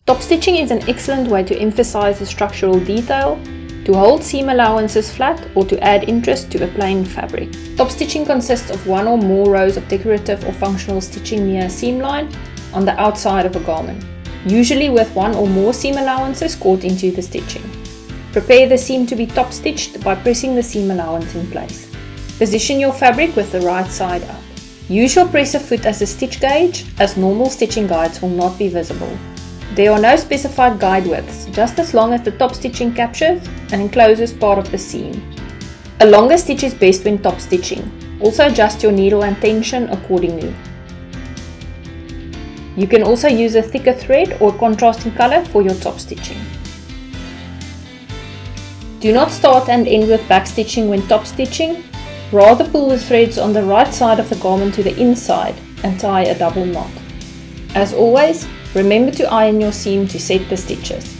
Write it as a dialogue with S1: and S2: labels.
S1: Top stitching is an excellent way to emphasize the structural detail, to hold seam allowances flat, or to add interest to a plain fabric. Top stitching consists of one or more rows of decorative or functional stitching near a seam line on the outside of a garment, usually with one or more seam allowances caught into the stitching. Prepare the seam to be top stitched by pressing the seam allowance in place. Position your fabric with the right side up. Use your presser foot as a stitch gauge, as normal stitching guides will not be visible. There are no specified guide widths, just as long as the top stitching captures and encloses part of the seam. A longer stitch is best when top stitching. Also adjust your needle and tension accordingly. You can also use a thicker thread or contrasting color for your top stitching. Do not start and end with back stitching when top stitching. Rather pull the threads on the right side of the garment to the inside and tie a double knot. As always, remember to iron your seam to set the stitches.